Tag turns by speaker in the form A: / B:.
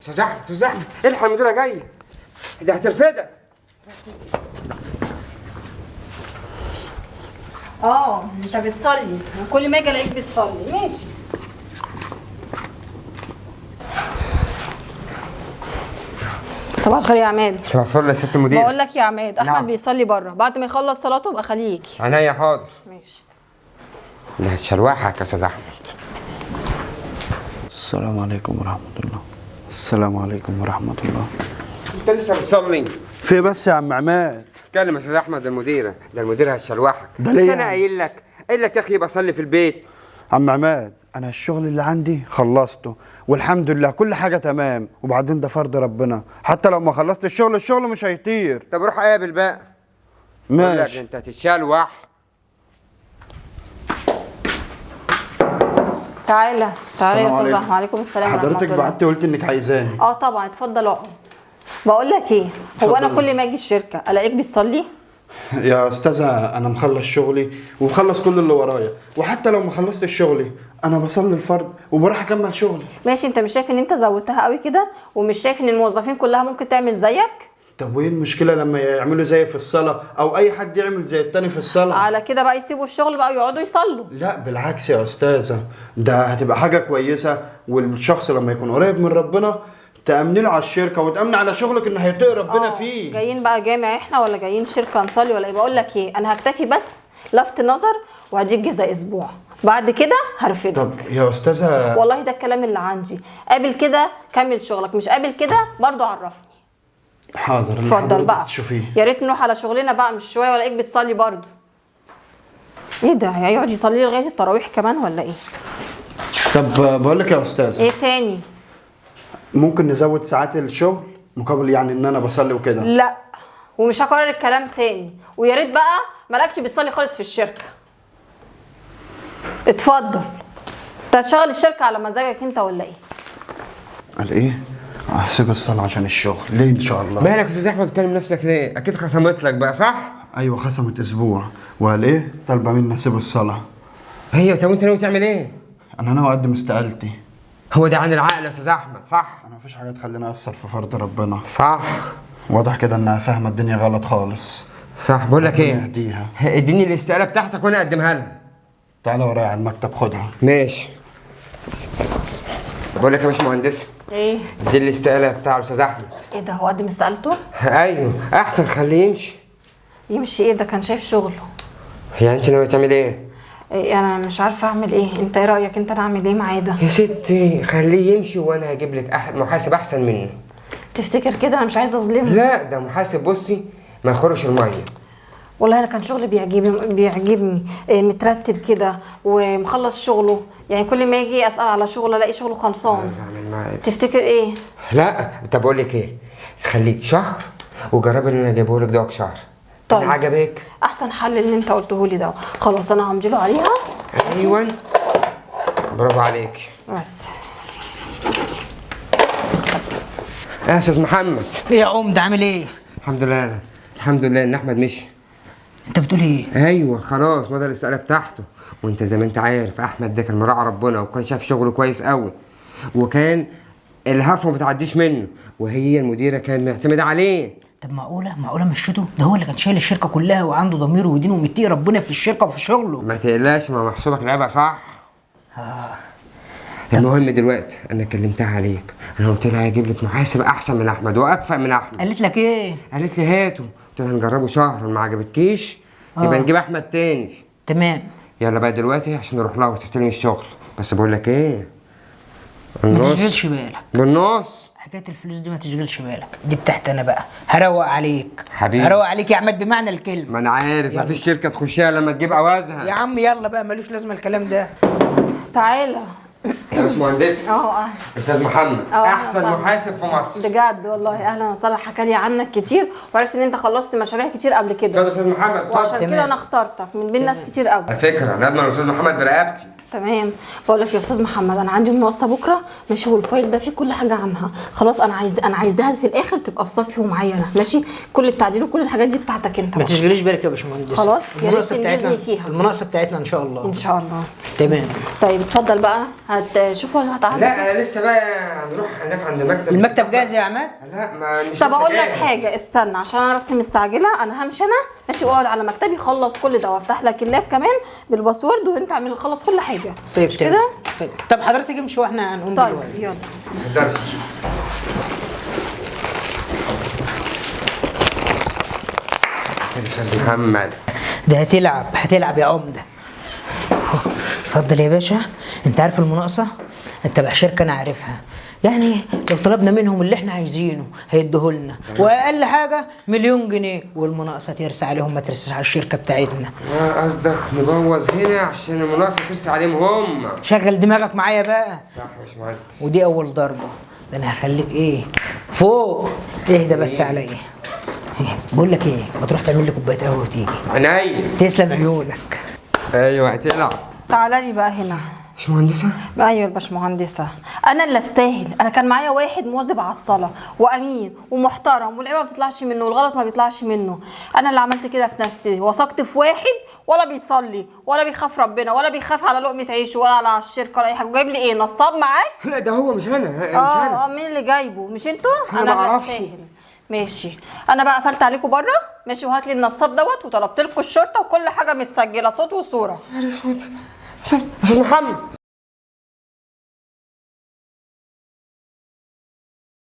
A: استاذ احمد استاذ احمد الحق المديره جايه، ده هترفدك.
B: انت بتصلي وكل ما اجي الاقيك بتصلي. ماشي. صباح الخير يا عماد.
A: صباح الفل يا ست المدير.
B: بقول لك يا عماد، احمد
A: نعم.
B: بيصلي بره، بعد ما يخلص صلاته ابقى خليه يجي.
A: عينيا حاضر.
B: ماشي.
A: لا هتشلوحك يا استاذ احمد.
C: السلام عليكم ورحمة الله. السلام عليكم ورحمة الله.
A: انت لسه بتصلي؟
C: في بس يا عم عماد.
A: اتكلم يا استاذ احمد، المديره ده المدير هتشلوحك.
C: ده ليه
A: انا
C: يعني؟
A: قايل لك يا اخي بصلي في البيت.
C: عم عماد، أنا الشغل اللي عندي خلصته والحمد لله كل حاجة تمام، وبعدين ده فرض ربنا، حتى لو ما خلصت الشغل مش هيطير.
A: طب روح قابل بقى. بقول لك
C: ماشي.
A: انت هتتشلوح.
B: تعالى يا
C: السلام
B: استاذ
C: عليكم.
B: احمد. وعليكم السلام ورحمه
C: حضرتك
B: الله.
C: بعتي قلت إنك عايزاني.
B: طبعا، اتفضل اقعد. بقول لك ايه، هو انا
C: اتفضل.
B: كل ما اجي الشركه الاقيك بتصلي؟
C: يا أستاذة أنا مخلص شغلي ومخلص كل اللي ورايا، وحتى لو ما خلصت شغلي أنا بصلي الفرض وبروح أكمل شغلي.
B: ماشي. انت مش شايف ان انت زودتها قوي كده، ومش شايف ان الموظفين كلها ممكن تعمل زيك؟
C: طب وإيه المشكلة لما يعملوا زي في الصلاة أو أي حد يعمل زي التاني في الصلاة؟
B: على كده بقى يسيبوا الشغل بقى ويقعدوا يصلوا؟
C: لا بالعكس يا أستاذة، ده هتبقى حاجة كويسة، والشخص لما يكون قريب من ربنا تأمني له على الشركة وتأمني على شغلك إن هيطيق ربنا فيه.
B: جايين بقى جامع احنا ولا جايين شركه نصلي ولا ايه؟ بقول لك ايه، انا هكتفي بس لفت نظر وهديك جزاء اسبوع، بعد كده هرفدك.
C: طب يا أستاذة
B: والله ده الكلام اللي عندي، قابل كده كمل شغلك، مش قابل كده برضو عرفني.
C: حاضر. اللي
B: اتفضل
C: حضرتك
B: بقى.
C: تشوفيه.
B: يا ريت نروح على شغلنا بقى، مش شويه ولا ايه بتصلي برضو. ايه ده، هيقعد يصلي لغايه التراويح كمان ولا ايه؟
C: طب بقول لك يا أستاذة،
B: ايه تاني؟
C: ممكن نزود ساعات الشغل مقابل يعني إن أنا بصلي وكده؟
B: لا، ومش هكرر الكلام تاني، ويا ريت بقى مالكش بتصلي خالص في الشركه. اتفضل. انت هتشغل الشركه على مزاجك انت ولا ايه؟
C: قال إيه؟ هسيب الصلاة عشان الشغل، ليه إن شاء الله؟
A: مالك يا استاذ احمد بتكلم نفسك ليه؟ اكيد خصمت لك بقى صح؟
C: أيوة خصمت أسبوع، وقال إيه؟ طالبة مني أسيب الصلاة.
A: هي طب وانت ناوي تعمل ايه؟
C: أنا ناوي أقدم استقالتي.
A: هو ده عن العقل يا استاذ احمد صح؟
C: أنا مفيش حاجة تخليني أثر في فرض ربنا.
A: صح
C: واضح كده إنها فاهمة الدنيا غلط خالص.
A: صح. بقول لك ايه؟
C: يهديها.
A: اديني الاستقاله بتاعتك وانا اقدمها لها.
C: تعالى ورايا على المكتب خدها.
A: ماشي. بقول لك يا باشمهندس،
B: ايه؟
A: دي الاستقاله بتاع الاستاذ احمد.
B: ايه ده، هو قدم استقالته؟
A: ايوه احسن خليه يمشي.
B: يمشي ايه؟ ده كان شايف شغله.
A: هي انت ناوي تعمل ايه؟
B: إيه، انا مش عارفه اعمل ايه. انت ايه رايك؟ انت انا اعمل ايه معاه ده؟
A: يا ستي خليه يمشي وانا هجيب لك محاسب احسن منه.
B: تفتكر كده؟ انا مش عايزه اظلمه.
A: لا ده محاسب بصي ما يخرش الميه.
B: والله انا كان شغلي بيعجبني إيه، مترتب كده ومخلص شغله، يعني كل ما يجي اسال على شغل الاقي شغله خلصان.
A: بعمل معاه إيه؟
B: تفتكر ايه؟
A: لا طب اقول لك ايه، خليك شهر وجربي اللي انا جايبه لك دوك شهر.
B: طيب.
A: عجبك؟
B: احسن حل اللي انت قلته لي ده. خلاص انا همجيله عليها.
A: ايوه برافو عليك.
B: بس
A: يا استاذ محمد.
D: ايه يا عمده عامل ايه؟
A: الحمد لله الحمد لله ان احمد مشي.
D: انت بتقول ايه؟
A: ايوه خلاص مضى الاستقاله بتاعته. وانت زي ما انت عارف احمد ده كان مراعي ربنا وكان شاف شغله كويس قوي، وكان الهفوه ما بتعديش منه، وهي المديره كانت معتمده عليه.
D: طب معقوله مشيته؟ ده هو اللي كان شايل الشركه كلها وعنده ضمير ودين ومتقي ربنا في الشركه وفي شغله.
A: ما تقلقش، ما محسوبك لعبه صح. المهم دلوقتي انا كلمتها عليك، انا قلت لها هجيب لك محاسب احسن من احمد واكفأ من احمد.
D: قالت لك ايه؟
A: قالت لي هاته. قلت لها نجربه شهر، ما عجبتكيش يبقى نجيب احمد تاني.
D: تمام.
A: يلا بقى دلوقتي عشان نروح لها وتستلم الشغل. بس بقول لك ايه،
D: ما تشغلش بالك
A: بالنص.
D: حكايه الفلوس دي، ما تشغلش بالك، دي بتاعتي انا بقى. هروق عليك
A: حبيبي.
D: هروق عليك يا عماد بمعنى الكلمه.
A: ما انا عارف
D: يلا.
A: مفيش شركه تخشها لما تجيب اوازها.
D: يا عم يلا بقى، ملوش لازمه الكلام ده.
B: تعالى.
A: يا باشمهندس
B: اهلا.
A: استاذ محمد
B: أهلا
A: احسن
B: وسهلا.
A: محاسب في مصر.
B: بجد والله اهلا وسهلا. حكى لي عنك كتير وعرفت ان انت خلصت مشاريع كتير قبل كده،
A: اتفضل يا استاذ محمد اتفضل.
B: وعشان كده انا اخترتك من بين ناس كتير قوي.
A: على فكره انا اضمن الاستاذ محمد برقبتي.
B: تمام. بقول لك يا استاذ محمد، انا عندي مناقصه بكره ماشي، والفايل ده فيه كل حاجه عنها خلاص. انا عايزاها في الاخر تبقى في صفي ومعينه ماشي، كل التعديل وكل الحاجات دي بتاعتك انت
D: ما
B: بقى.
D: تشغليش بالك يا باشمهندس.
B: خلاص، يا ريت
D: المناقصه
B: تنجزني
D: بتاعتنا
B: فيها.
D: المناقصه بتاعتنا ان شاء الله.
B: ان شاء الله.
D: تمام.
B: طيب اتفضل بقى، هتشوفوا هتعدي.
A: لا لسه بقى هنروح هناك عند المكتب.
D: المكتب جاهز يا عماد؟
A: لا ما مش
B: طب
A: لسه
B: اقول لك
A: جاهز.
B: حاجه، استنى عشان انا بس مستعجله. انا همشي انا ماشي، واقعد على مكتبي خلص كل ده، وافتح لك اللاب كمان بالباسورد، وانت اعمل خلص كل حاجه.
D: طيب
B: مش كده؟
D: طيب طب حضرتك امشي واحنا هنقوم
B: طيب
D: دلوقتي.
B: يلا.
A: مقدرش. يا استاذ محمد
D: ده هتلعب يا عمده. اتفضل يا باشا. انت عارف المناقصه تبع شركه انا عارفها، يعني لو طلبنا منهم اللي احنا عايزينه هيديهولنا، واقل حاجه 1,000,000 جنيه، والمناقصه ترسى عليهم ما ترساش على الشركه بتاعتنا.
A: قصدك نبوظ هنا عشان المناقصه ترسى عليهم هم؟
D: شغل دماغك معايا بقى.
A: صح يا باشمهندس.
D: ودي اول ضربه، ده انا هخليك ايه فوق. اهدى بس عليا. بقول لك ايه، ما تروح تعمل لي كوبايه قهوه وتيجي.
A: عينيا.
D: تسلم عيونك.
A: ايوه هتلعب.
B: تعالى لي بقى هنا.
A: باشمهندسه.
B: ايوه الباشمهندسه، انا اللي استاهل. انا كان معايا واحد مواظب على الصلاه وامين ومحترم، والعيبه ما بتطلعش منه والغلط ما بيطلعش منه. انا اللي عملت كده في نفسي، وثقت في واحد ولا بيصلي ولا بيخاف ربنا ولا بيخاف على لقمه عيشه ولا على الشركه ولا اي حاجه. جايب لي ايه، نصاب معاك؟
A: لا ده هو مش انا، مش انا.
B: مين اللي جايبه؟ مش انتوا؟
A: أنا
B: اللي
A: معرفش.
B: استاهل. ماشي، انا بقى قفلت عليكم بره ماشي، وهات لي النصاب دوت، وطلبت لكم الشرطه وكل حاجه متسجله صوت وصوره.
A: يا اسود. استاذ محمد.